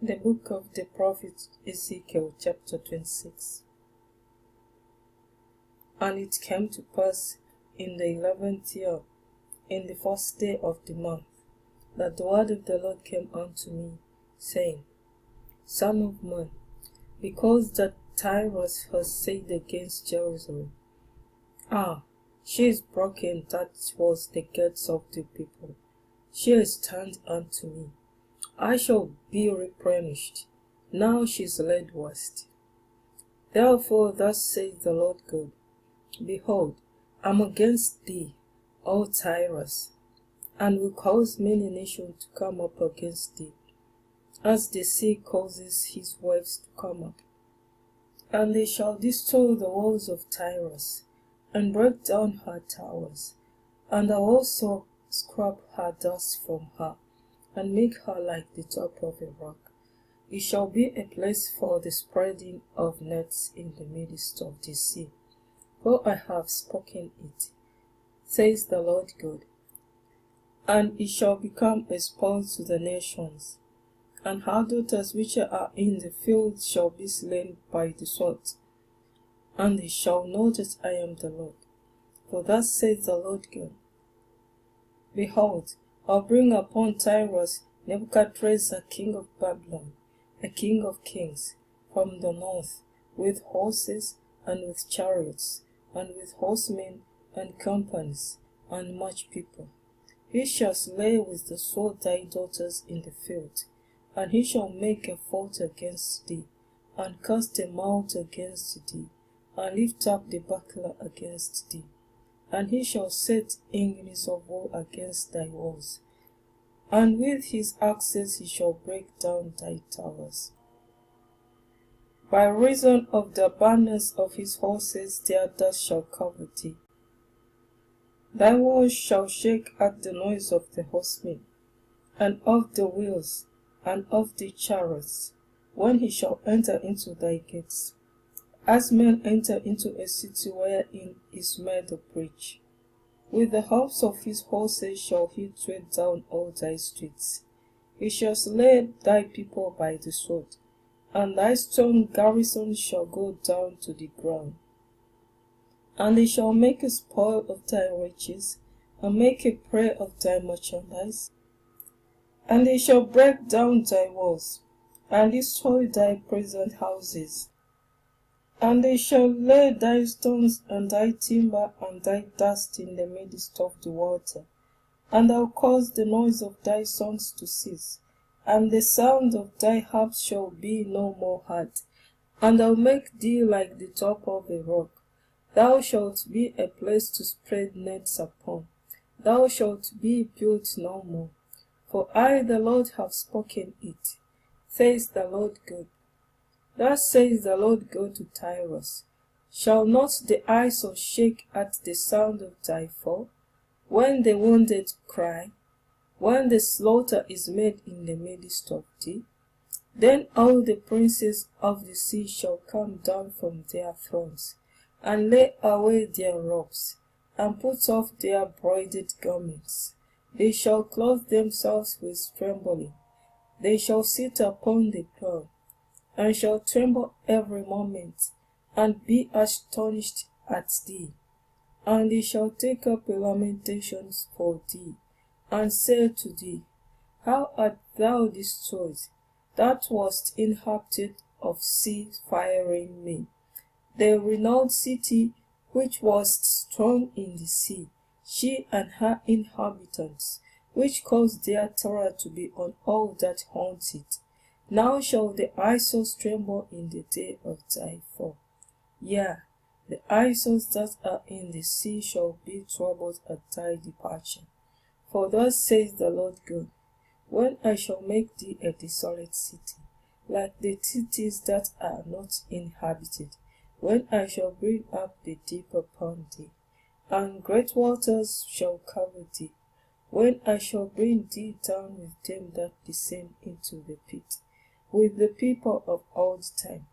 The book of the prophet Ezekiel, chapter 26. And it came to pass in the 11th year, in the first day of the month, that the word of the Lord came unto me, saying, Son of man, because that Tyrus has said against Jerusalem, she is broken, that was the gates of the people. She is turned unto me. I shall be replenished. Now she is laid waste. Therefore thus saith the Lord God, Behold, I am against thee, O Tyrus, and will cause many nations to come up against thee, as the sea causes his waves to come up. And they shall destroy the walls of Tyrus, and break down her towers, and also scrap her dust from her, and make her like the top of a rock. It shall be a place for the spreading of nets in the midst of the sea. For I have spoken it, says the Lord God. And it shall become a spoil to the nations, and her daughters which are in the field shall be slain by the sword. And they shall know that I am the Lord. For thus says the Lord God, Behold, I'll bring upon Tyrus Nebuchadrezzar king of Babylon, a king of kings, from the north, with horses, and with chariots, and with horsemen, and companies, and much people. He shall slay with the sword thy daughters in the field, and he shall make a fort against thee, and cast a mount against thee, and lift up the buckler against thee. And he shall set engines of war against thy walls, and with his axes he shall break down thy towers. By reason of the abundance of his horses their dust shall cover thee. Thy walls shall shake at the noise of the horsemen, and of the wheels, and of the chariots, when he shall enter into thy gates, as men enter into a city wherein is made a breach. With the hoofs of his horses shall he tread down all thy streets. He shall slay thy people by the sword, and thy strong garrison shall go down to the ground. And they shall make a spoil of thy riches, and make a prey of thy merchandise. And they shall break down thy walls, and destroy thy present houses. And they shall lay thy stones and thy timber and thy dust in the midst of the water. And thou cause the noise of thy songs to cease, and the sound of thy harps shall be no more heard. And I'll make thee like the top of a rock. Thou shalt be a place to spread nets upon. Thou shalt be built no more. For I, the Lord, have spoken it, says the Lord God. Thus says the Lord God to Tyrus, Shall not the ice shake at the sound of thy fall? When the wounded cry, when the slaughter is made in the midst of thee? Then all the princes of the sea shall come down from their thrones, and lay away their robes, and put off their broidered garments. They shall clothe themselves with trembling. They shall sit upon the ground, and shall tremble every moment, and be astonished at thee. And they shall take up lamentations for thee, and say to thee, How art thou destroyed, that wast inhabited of sea-faring men, the renowned city which was strong in the sea, she and her inhabitants, which caused their terror to be on all that haunt it. Now shall the isles tremble in the day of thy fall. Yea, the isles that are in the sea shall be troubled at thy departure. For thus says the Lord God, When I shall make thee a desolate city, like the cities that are not inhabited, when I shall bring up the deep upon thee, and great waters shall cover thee, when I shall bring thee down with them that descend into the pit, with the people of old time,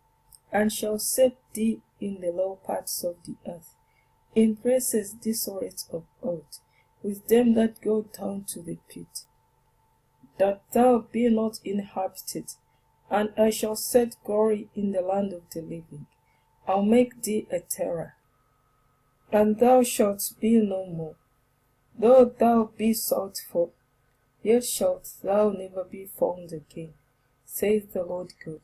and shall set thee in the low parts of the earth, in places desolate of old, with them that go down to the pit, that thou be not inhabited, and I shall set glory in the land of the living. I'll make thee a terror, and thou shalt be no more. Though thou be sought for, yet shalt thou never be found again, saith the Lord God.